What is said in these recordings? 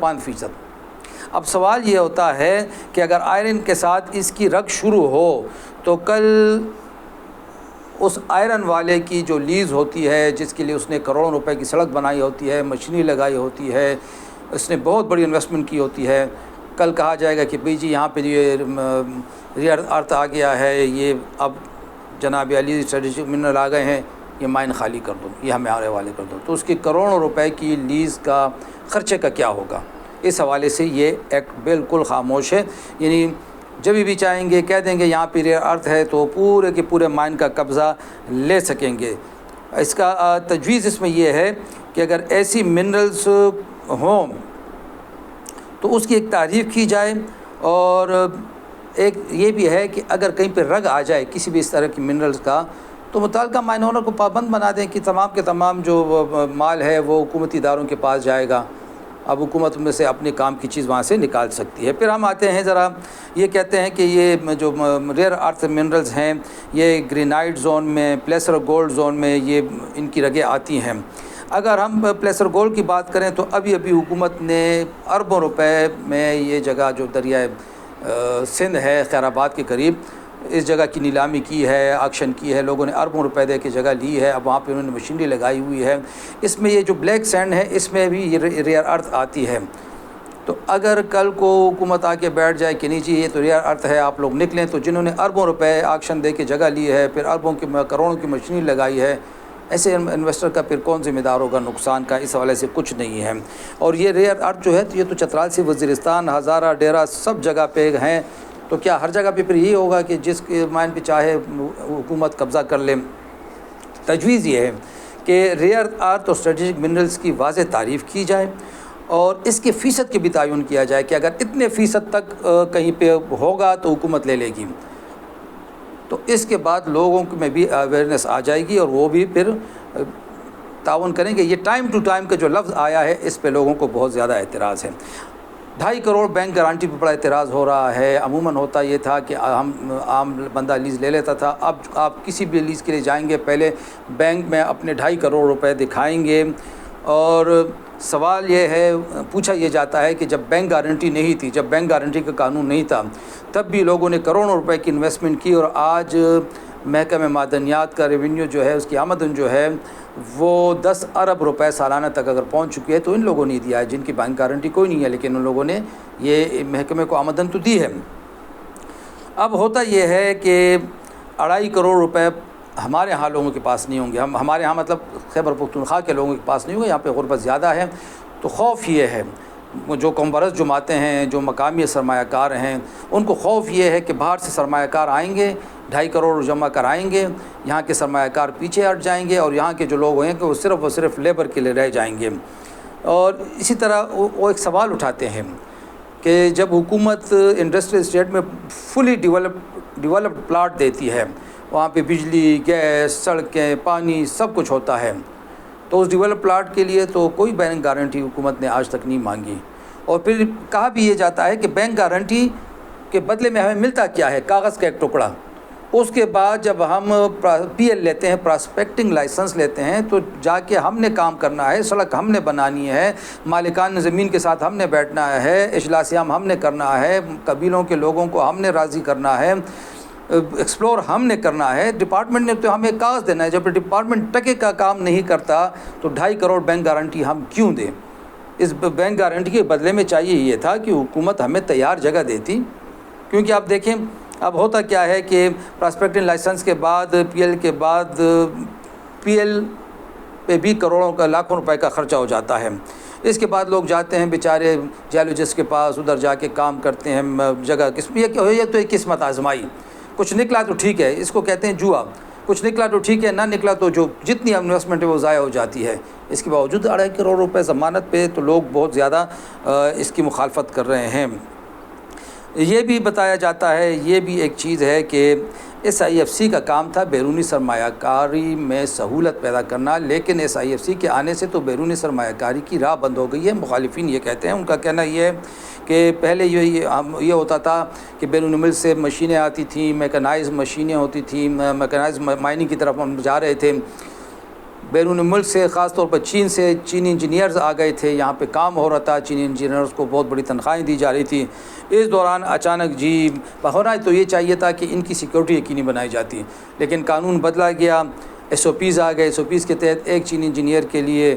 5%। اب سوال یہ ہوتا ہے کہ اگر آئرن کے ساتھ اس کی رگ شروع ہو تو کل اس آئرن والے کی جو لیز ہوتی ہے، جس کے لیے اس نے کروڑوں روپے کی سڑک بنائی ہوتی ہے، مشینری لگائی ہوتی ہے، اس نے بہت بڑی انویسٹمنٹ کی ہوتی ہے، کل کہا جائے گا کہ بھئی جی یہاں پہ یہ ریئر ارتھ آ گیا ہے، یہ اب جناب علی اسٹریٹجک منرل آ گئے ہیں، یہ مائن خالی کر دو، یہ ہمارے حوالے کر دو، تو اس کی کروڑوں روپے کی لیز کا خرچے کا کیا ہوگا؟ اس حوالے سے یہ ایکٹ بالکل خاموش ہے. یعنی جب بھی چاہیں گے کہہ دیں گے یہاں پہ ریئر ارتھ ہے تو پورے کے پورے مائن کا قبضہ لے سکیں گے. اس کا تجویز اس میں یہ ہے کہ اگر ایسی منرلز ہوں تو اس کی ایک تعریف کی جائے، اور ایک یہ بھی ہے کہ اگر کہیں پہ رگ آ جائے کسی بھی اس طرح کی منرلز کا تو متعلقہ مائن اونر کو پابند بنا دیں کہ تمام کے تمام جو مال ہے وہ حکومتی اداروں کے پاس جائے گا. اب حکومت میں سے اپنے کام کی چیز وہاں سے نکال سکتی ہے. پھر ہم آتے ہیں ذرا یہ کہتے ہیں کہ یہ جو ریئر ارتھ منرلز ہیں یہ گرینائٹ زون میں، پلیسر گولڈ زون میں یہ ان کی رگیں آتی ہیں. اگر ہم پلیسر گولڈ کی بات کریں تو ابھی حکومت نے اربوں روپے میں یہ جگہ جو دریائے سندھ ہے خیر آباد کے قریب، اس جگہ کی نیلامی کی ہے، آکشن کی ہے، لوگوں نے اربوں روپے دے کے جگہ لی ہے. اب وہاں پہ انہوں نے مشینری لگائی ہوئی ہے. اس میں یہ جو بلیک سینڈ ہے اس میں بھی یہ ریئر ارتھ آتی ہے. تو اگر کل کو حکومت آ کے بیٹھ جائے کہ نہیں جی یہ تو ریئر ارتھ ہے آپ لوگ نکلیں، تو جنہوں نے اربوں روپے آکشن دے کے جگہ لی ہے، پھر اربوں کی کروڑوں کی مشینری لگائی ہے، ایسے انویسٹر کا پھر کون ذمہ دار ہوگا نقصان کا؟ اس حوالے سے کچھ نہیں ہے. اور یہ ریئر ارتھ جو ہے تو یہ تو چترال سے وزیرستان، ہزارہ، ڈیرہ سب جگہ پہ ہیں. تو کیا ہر جگہ پہ پھر یہ ہوگا کہ جس کے مائن پہ چاہے حکومت قبضہ کر لے؟ تجویز یہ ہے کہ ریئر ارتھ اور اسٹریٹجک منرلز کی واضح تعریف کی جائے اور اس کے فیصد کی بھی تعین کیا جائے کہ اگر اتنے فیصد تک کہیں پہ ہوگا تو حکومت لے لے گی. تو اس کے بعد لوگوں میں بھی اویئرنیس آ جائے گی اور وہ بھی پھر تعاون کریں گے. یہ ٹائم ٹو ٹائم کا جو لفظ آیا ہے اس پہ لوگوں کو بہت زیادہ اعتراض ہے. 2.5 کروڑ بینک گارنٹی پہ بڑا اعتراض ہو رہا ہے. عموماً ہوتا یہ تھا کہ ہم عام بندہ لیز لے لیتا تھا، اب آپ کسی بھی لیز کے لیے جائیں گے پہلے بینک میں اپنے 2.5 کروڑ روپے دکھائیں گے. اور سوال یہ ہے، پوچھا یہ جاتا ہے کہ جب بینک گارنٹی نہیں تھی، جب بینک گارنٹی کا قانون نہیں تھا، تب بھی لوگوں نے کروڑوں روپے کی انویسٹمنٹ کی، اور آج محکمہ معدنیات کا ریونیو جو ہے اس کی آمدن جو ہے وہ 10 ارب روپے سالانہ تک اگر پہنچ چکی ہے تو ان لوگوں نے دیا ہے جن کی بینک گارنٹی کوئی نہیں ہے، لیکن ان لوگوں نے یہ محکمے کو آمدن تو دی ہے. اب ہوتا یہ ہے کہ 2.5 کروڑ روپے ہمارے ہاں لوگوں کے پاس نہیں ہوں گے. ہمارے ہاں مطلب خیبر پختونخوا کے لوگوں کے پاس نہیں ہوں گے، یہاں پہ غربت زیادہ ہے. تو خوف یہ ہے، جو قوم پرست جماعتیں ہیں، جو مقامی سرمایہ کار ہیں، ان کو خوف یہ ہے کہ باہر سے سرمایہ کار آئیں گے، 2.5 کروڑ جمع کرائیں گے، یہاں کے سرمایہ کار پیچھے ہٹ جائیں گے اور یہاں کے جو لوگ ہیں کہ وہ صرف لیبر کے لیے رہ جائیں گے. اور اسی طرح وہ ایک سوال اٹھاتے ہیں کہ جب حکومت انڈسٹریل اسٹیٹ میں فلی ڈیولپڈ پلاٹ دیتی ہے، وہاں پہ بجلی، گیس، سڑکیں، پانی سب کچھ ہوتا ہے، تو اس ڈیولپ پلاٹ کے لیے تو کوئی بینک گارنٹی حکومت نے آج تک نہیں مانگی. اور پھر کہا بھی یہ جاتا ہے کہ بینک گارنٹی کے بدلے میں ہمیں ملتا کیا ہے؟ کاغذ کا ایک ٹکڑا. اس کے بعد جب ہم پی ایل لیتے ہیں، پراسپیکٹنگ لائسنس لیتے ہیں، تو جا کے ہم نے کام کرنا ہے، سڑک ہم نے بنانی ہے، مالکان زمین کے ساتھ ہم نے بیٹھنا ہے، اجلاس عام ہم نے کرنا ہے، قبیلوں کے لوگوں کو ہم نے راضی کرنا ہے، ایکسپلور ہم نے کرنا ہے. ڈپارٹمنٹ نے تو ہمیں کاغذ دینا ہے. جب ڈپارٹمنٹ ٹکے کا کام نہیں کرتا تو 2.5 کروڑ بینک گارنٹی ہم کیوں دیں؟ اس بینک گارنٹی کے بدلے میں چاہیے یہ تھا کہ حکومت ہمیں تیار جگہ دیتی. کیونکہ آپ دیکھیں اب ہوتا کیا ہے کہ پراسپیکٹنگ لائسنس کے بعد، پی ایل کے بعد، پی ایل پہ بھی کروڑوں کا، لاکھوں روپے کا خرچہ ہو جاتا ہے. اس کے بعد لوگ جاتے ہیں بیچارے جیولوجسٹ کے پاس، ادھر جا کے کام کرتے ہیں جگہ یہ تو ایک قسمت آزمائی. کچھ نکلا تو ٹھیک ہے، اس کو کہتے ہیں جوا. کچھ نکلا تو ٹھیک ہے، نہ نکلا تو جو جتنی انویسٹمنٹ ہے وہ ضائع ہو جاتی ہے. اس کے باوجود 2.5 کروڑ روپے ضمانت پہ تو لوگ بہت زیادہ اس کی مخالفت کر رہے ہیں. یہ بھی بتایا جاتا ہے، یہ بھی ایک چیز ہے کہ ایس آئی ایف سی کا کام تھا بیرونی سرمایہ کاری میں سہولت پیدا کرنا، لیکن ایس آئی ایف سی کے آنے سے تو بیرونی سرمایہ کاری کی راہ بند ہو گئی ہے. مخالفین یہ کہتے ہیں، ان کا کہنا یہ ہے کہ پہلے یہ ہوتا تھا کہ بیرون ملک سے مشینیں آتی تھیں، میکانائز مشینیں ہوتی تھیں، میکانائز مائننگ کی طرف ہم جا رہے تھے، بیرون ملک سے، خاص طور پر چین سے چینی انجینئرز آ گئے تھے، یہاں پہ کام ہو رہا تھا، چینی انجینئرز کو بہت بڑی تنخواہیں دی جا رہی تھی۔ اس دوران اچانک ہونا تو یہ چاہیے تھا کہ ان کی سیکیورٹی یقینی بنائی جاتی، لیکن قانون بدلا گیا، ایس او پیز آ گئے۔ ایس او پیز کے تحت ایک چینی انجینئر کے لیے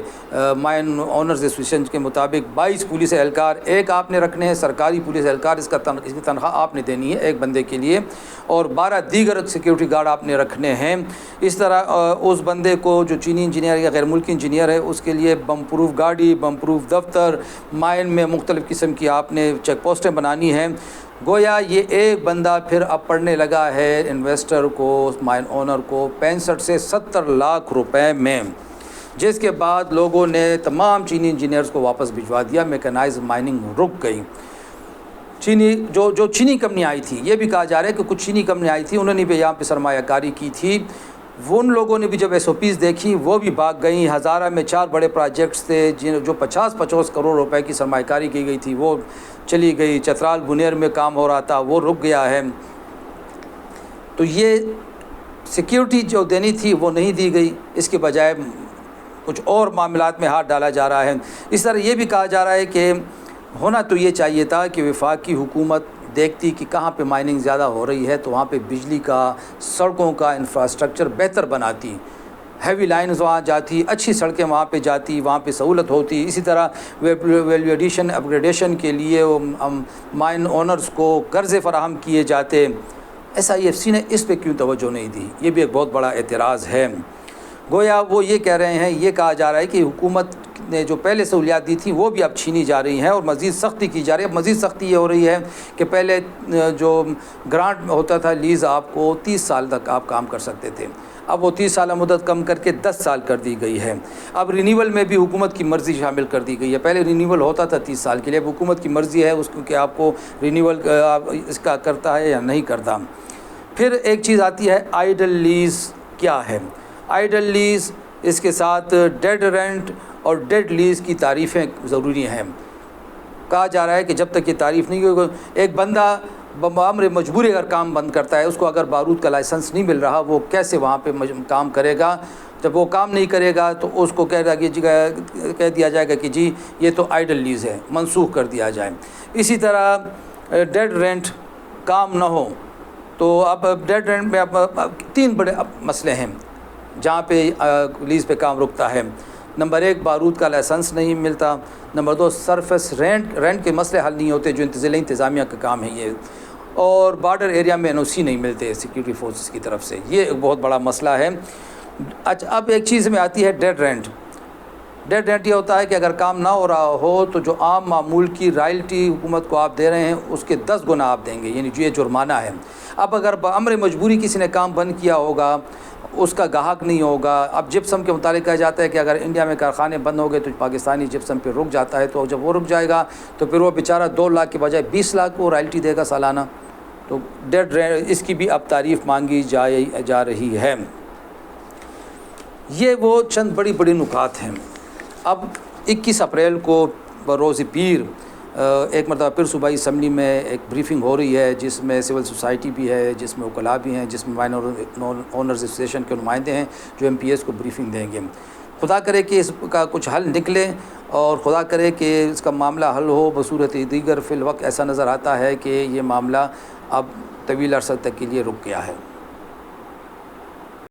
مائن اونرز ایسوسیشن کے مطابق 22 پولیس اہلکار ایک آپ نے رکھنے ہیں، سرکاری پولیس اہلکار، اس کی تنخواہ آپ نے دینی ہے ایک بندے کے لیے، اور 12 دیگر سیکیورٹی گارڈ آپ نے رکھنے ہیں۔ اس طرح اس بندے کو جو چینی انجینئر یا غیر ملکی انجینئر ہے اس کے لیے بم پروف گاڑی، بم پروف دفتر، مائن میں مختلف قسم کی آپ نے چیک پوسٹیں بنانی ہیں۔ گویا یہ ایک بندہ پھر اب پڑنے لگا ہے انویسٹر کو، مائن اونر کو 65 سے 70 لاکھ روپے میں، جس کے بعد لوگوں نے تمام چینی انجینئرز کو واپس بھجوا دیا، میکنائز مائننگ رک گئی۔ جو چینی کمپنی آئی تھی، یہ بھی کہا جا رہا ہے کہ کچھ چینی کمپنی آئی تھی، انہوں نے بھی یہاں پہ سرمایہ کاری کی تھی، وہ ان لوگوں نے بھی جب ایس او پیز دیکھی وہ بھی بھاگ گئیں۔ ہزارہ میں 4 بڑے پروجیکٹس تھے جو 50 کروڑ روپے کی سرمایہ کاری کی گئی تھی، وہ چلی گئی۔ چترال بنیر میں کام ہو رہا تھا، وہ رک گیا ہے۔ تو یہ سیکیورٹی جو دینی تھی وہ نہیں دی گئی، اس کے بجائے کچھ اور معاملات میں ہاتھ ڈالا جا رہا ہے۔ اس طرح یہ بھی کہا جا رہا ہے کہ ہونا تو یہ چاہیے تھا کہ وفاقی حکومت دیکھتی کہ کہاں پہ مائننگ زیادہ ہو رہی ہے تو وہاں پہ بجلی کا، سڑکوں کا انفراسٹرکچر بہتر بناتی، ہیوی لائنز وہاں جاتی، اچھی سڑکیں وہاں پہ جاتی، وہاں پہ سہولت ہوتی۔ اسی طرح ویلیو ایڈیشن اپگریڈیشن کے لیے مائن اونرز کو قرضے فراہم کیے جاتے۔ SIFC نے اس پہ کیوں توجہ نہیں دی؟ یہ بھی ایک بہت بڑا اعتراض ہے۔ گویا وہ یہ کہہ رہے ہیں، یہ کہا جا رہا ہے کہ حکومت نے جو پہلے سہولیات دی تھیں وہ بھی اب چھینی جا رہی ہیں اور مزید سختی کی جا رہی ہے۔ اب مزید سختی یہ ہو رہی ہے کہ پہلے جو گرانٹ ہوتا تھا لیز، آپ کو 30 سال تک آپ کام کر سکتے تھے، اب وہ 30 سالہ مدت کم کر کے 10 سال کر دی گئی ہے۔ اب رینیول میں بھی حکومت کی مرضی شامل کر دی گئی ہے۔ پہلے رینیول ہوتا تھا 30 سال کے لیے، اب حکومت کی مرضی ہے اس کو کہ آپ کو رینیول اس کا کرتا ہے یا نہیں کرتا۔ پھر ایک چیز آتی ہے آئیڈل لیز کیا ہے؟ آئیڈل لیز، اس کے ساتھ ڈیڈ رینٹ اور ڈیڈ لیز کی تعریفیں ضروری ہیں۔ کہا جا رہا ہے کہ جب تک یہ تعریف نہیں ہوگی، ایک بندہ بامر مجبوری اگر کام بند کرتا ہے، اس کو اگر بارود کا لائسنس نہیں مل رہا، وہ کیسے وہاں پہ کام کرے گا؟ جب وہ کام نہیں کرے گا تو اس کو کہہ دیا جائے گا کہ جی یہ تو آئیڈل لیز ہے، منسوخ کر دیا جائے۔ اسی طرح ڈیڈ رینٹ، کام نہ ہو تو اب ڈیڈ رینٹ میں اب 3 بڑے مسئلے ہیں جہاں پہ لیز پہ کام رکتا ہے۔ نمبر 1، بارود کا لائسنس نہیں ملتا۔ نمبر 2، سرفیس رینٹ کے مسئلے حل نہیں ہوتے جو ضلعی انتظامیہ کا کام ہے یہ، اور بارڈر ایریا میں NOC نہیں ملتے سیکیورٹی فورسز کی طرف سے، یہ ایک بہت بڑا مسئلہ ہے۔ اچھا، اب ایک چیز میں آتی ہے ڈیڈ رینٹ۔ ڈیڈ رینٹ یہ ہوتا ہے کہ اگر کام نہ ہو رہا ہو تو جو عام معمول کی رائلٹی حکومت کو آپ دے رہے ہیں اس کے 10 گنا آپ دیں گے، یعنی جو یہ جرمانہ ہے۔ اب اگر بامر مجبوری کسی نے کام بند کیا ہوگا، اس کا گاہک نہیں ہوگا۔ اب جپسم کے متعلق کہا جاتا ہے کہ اگر انڈیا میں کارخانے بند ہو گئے تو پاکستانی جپسم پہ رک جاتا ہے، تو جب وہ رک جائے گا تو پھر وہ بیچارہ 2 لاکھ کے بجائے 20 لاکھ کو رائلٹی دے گا سالانہ۔ تو ڈیڈ رینٹ، اس کی بھی اب تعریف مانگی جا رہی ہے۔ یہ وہ چند بڑی بڑی نکات ہیں۔ اب 21 اپریل کو بروز پیر ایک مرتبہ پھر صوبائی اسمبلی میں ایک بریفنگ ہو رہی ہے جس میں سول سوسائٹی بھی ہے، جس میں وکلاء بھی ہیں، جس میں مائن اونرز ایسوسیشن کے نمائندے ہیں جو MPs کو بریفنگ دیں گے۔ خدا کرے کہ اس کا کچھ حل نکلے اور خدا کرے کہ اس کا معاملہ حل ہو بصورت دیگر۔ فی الوقت ایسا نظر آتا ہے کہ یہ معاملہ اب طویل عرصہ تک کے لیے رک گیا ہے۔